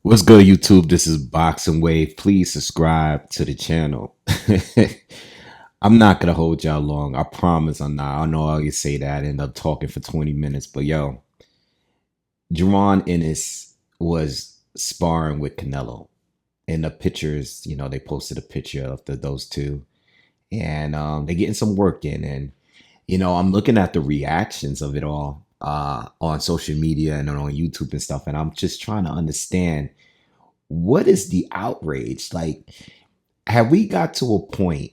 What's good, YouTube? This is Boxingwave. Please subscribe to the channel. I'm not gonna hold y'all long. I promise I'm not. I know I always say that, end up talking for 20 minutes. But yo, Jerron Ennis was sparring with Canelo. In the pictures, they posted a picture of those two. And they're getting some work in. And, I'm looking at the reactions of it all on social media and on YouTube and stuff. And I'm just trying to understand what is the outrage? Like, have we got to a point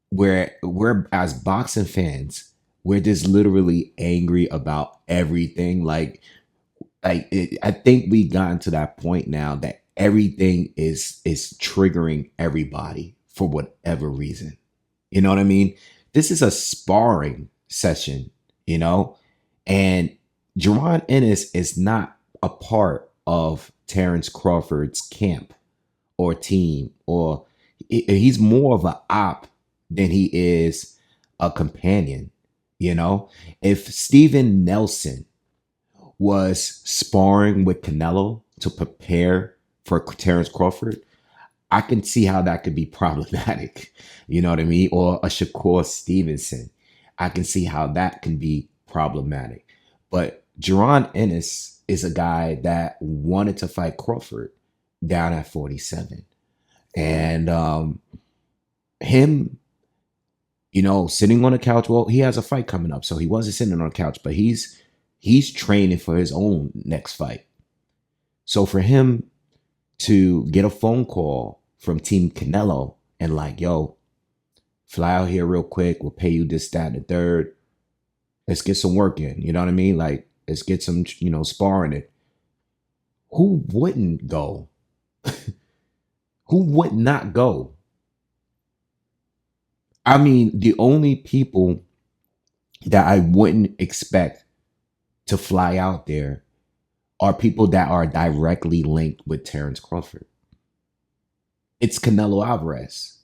where we're as boxing fans, we're just literally angry about everything? I think we gotten to that point now that everything is triggering everybody for whatever reason. You know what I mean? This is a sparring session, you know, and Jerron Ennis is not a part of Terrence Crawford's camp or team, or he's more of an op than he is a companion. You know, if Steven Nelson was sparring with Canelo to prepare for Terrence Crawford, I can see how that could be problematic. You know what I mean? Or a Shakur Stevenson. I can see how that can be problematic. But Jerron Ennis is a guy that wanted to fight Crawford down at 47. And him, sitting on the couch, well, he has a fight coming up. So he wasn't sitting on the couch, but he's training for his own next fight. So for him to get a phone call from Team Canelo and like, yo, fly out here real quick. We'll pay you this, that, and the third. Let's get some work in. You know what I mean? Like, let's get some, sparring it. Who wouldn't go? Who would not go? I mean, the only people that I wouldn't expect to fly out there are people that are directly linked with Terrence Crawford. It's Canelo Alvarez.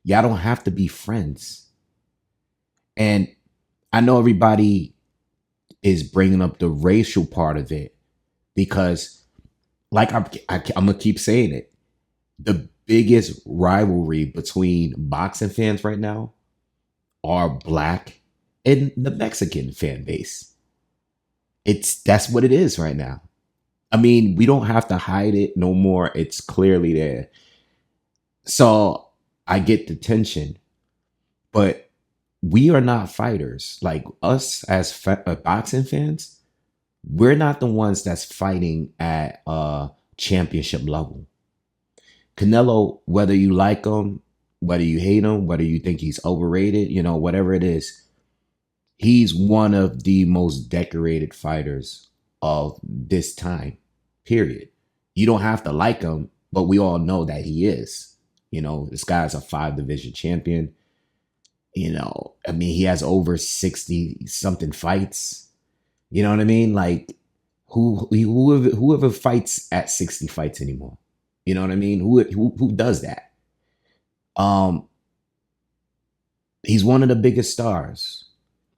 Y'all don't have to be friends. And I know everybody is bringing up the racial part of it because, like I'm gonna keep saying it, the biggest rivalry between boxing fans right now are black and the Mexican fan base. That's what it is right now. I mean, we don't have to hide it no more. It's clearly there. So I get the tension, but we are not fighters. Like us as boxing fans, we're not the ones that's fighting at a championship level. Canelo, whether you like him, whether you hate him, whether you think he's overrated, whatever it is, he's one of the most decorated fighters of this time, period. You don't have to like him, but we all know that he is. This guy's a 5 division champion. I mean, he has over 60 something fights. You know what I mean? Like, whoever fights at 60 fights anymore. You know what I mean? Who does that? Um, he's one of the biggest stars.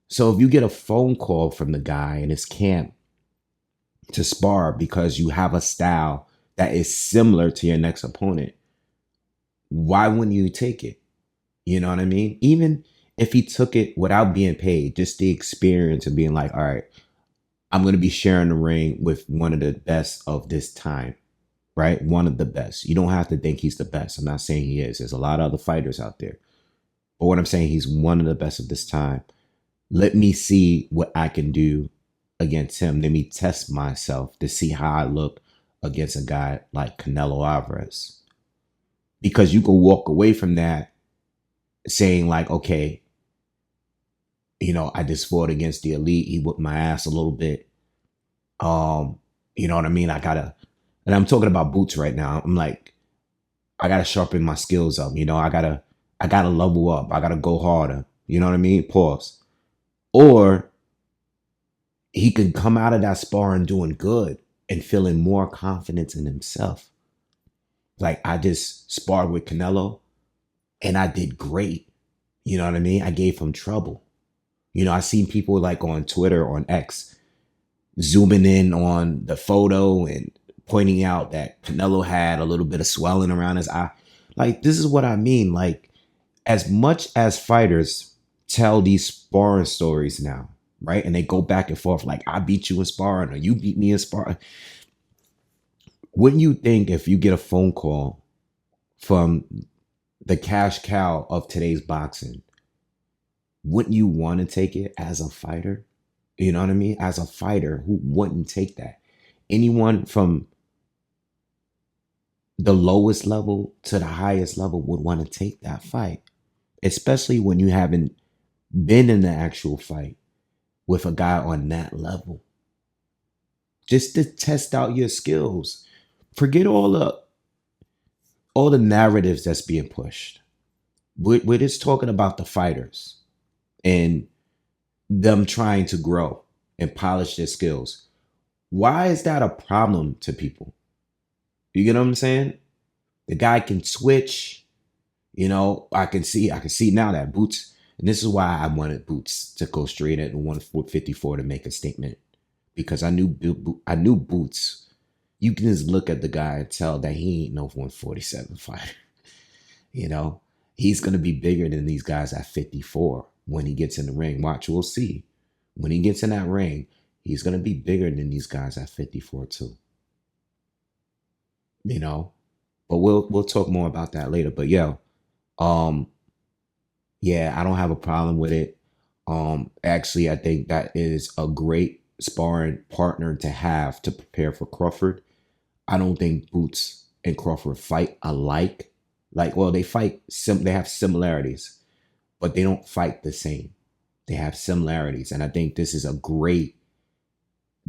So if you get a phone call from the guy in his camp to spar because you have a style that is similar to your next opponent, why wouldn't you take it? You know what I mean? Even if he took it without being paid, just the experience of being like, all right, I'm going to be sharing the ring with one of the best of this time, right? One of the best. You don't have to think he's the best. I'm not saying he is. There's a lot of other fighters out there. But what I'm saying, he's one of the best of this time. Let me see what I can do against him. Let me test myself to see how I look against a guy like Canelo Alvarez. Because you can walk away from that saying like, okay, I just fought against the elite. He whooped my ass a little bit. You know what I mean? And I'm talking about boots right now. I'm like, I gotta sharpen my skills up. I gotta level up. I gotta go harder. You know what I mean? Pause. Or he could come out of that sparring doing good and feeling more confidence in himself. Like, I just sparred with Canelo and I did great. You know what I mean? I gave him trouble. I seen people like on Twitter, on X, zooming in on the photo and pointing out that Canelo had a little bit of swelling around his eye. Like, this is what I mean. Like, as much as fighters tell these sparring stories now, right? And they go back and forth like, I beat you in sparring or you beat me in sparring. Wouldn't you think if you get a phone call from the cash cow of today's boxing, wouldn't you want to take it as a fighter? You know what I mean? As a fighter, who wouldn't take that? Anyone from the lowest level to the highest level would want to take that fight, especially when you haven't been in the actual fight with a guy on that level. Just to test out your skills. Forget all the narratives that's being pushed. We're just talking about the fighters and them trying to grow and polish their skills. Why is that a problem to people? You get what I'm saying? The guy can switch. You know, I can see now that Boots, and this is why I wanted Boots to go straight at 154 to make a statement, because I knew Boots. You can just look at the guy and tell that he ain't no 147 fighter. You know, he's gonna be bigger than these guys at 54 when he gets in the ring. Watch, we'll see. When he gets in that ring, he's gonna be bigger than these guys at 54 too. You know, but we'll talk more about that later. But um, yeah, I don't have a problem with it. Actually, I think that is a great sparring partner to have to prepare for Crawford. I don't think Boots and Crawford fight alike. Like, well, they have similarities, but they don't fight the same. They have similarities, and I think this is a great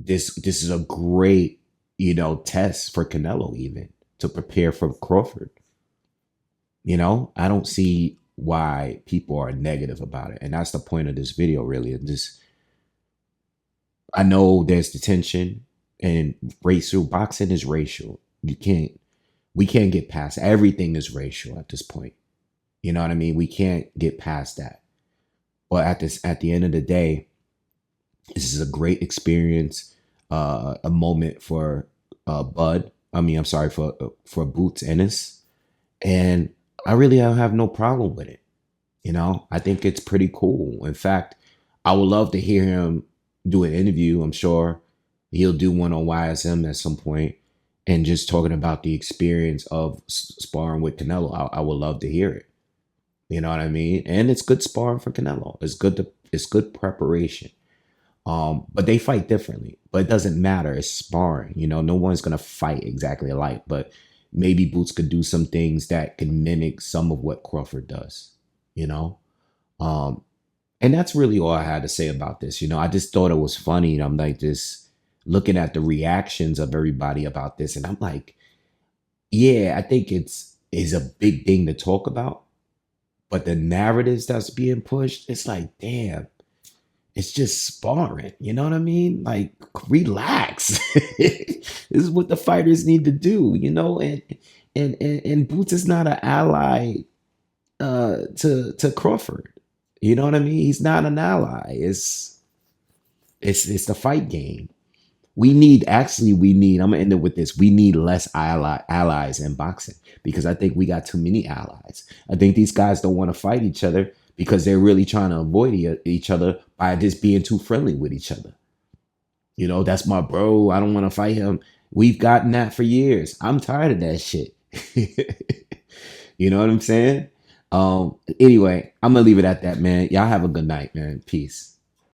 test for Canelo, even to prepare for Crawford. You know, I don't see why people are negative about it, and that's the point of this video, really. I know there's the tension, and boxing is racial. We can't get past, everything is racial at this point. You know what I mean? We can't get past that. But at the end of the day, this is a great experience, a moment for Bud. I mean, I'm sorry, for Boots Ennis, and I really don't have no problem with it. You know, I think it's pretty cool. In fact, I would love to hear him do an interview. I'm sure he'll do one on YSM at some point, and just talking about the experience of sparring with Canelo. I would love to hear it. You know what I mean? And it's good sparring for Canelo. It's good preparation. But they fight differently. But it doesn't matter. It's sparring. You know, no one's gonna fight exactly alike. But maybe Boots could do some things that can mimic some of what Crawford does. You know, and that's really all I had to say about this. You know, I just thought it was funny. And I'm like just looking at the reactions of everybody about this, and I'm like, yeah, I think is a big thing to talk about. But the narratives that's being pushed, it's like, damn, it's just sparring. You know what I mean? Like, relax. This is what the fighters need to do, you know? And Boots is not an ally to Crawford. You know what I mean? He's not an ally. It's the fight game. We need, I'm gonna end it with this. We need less allies in boxing, because I think we got too many allies. I think these guys don't want to fight each other because they're really trying to avoid each other by just being too friendly with each other. You know, that's my bro. I don't want to fight him. We've gotten that for years. I'm tired of that shit. You know what I'm saying? Anyway, I'm gonna leave it at that, man. Y'all have a good night, man. Peace.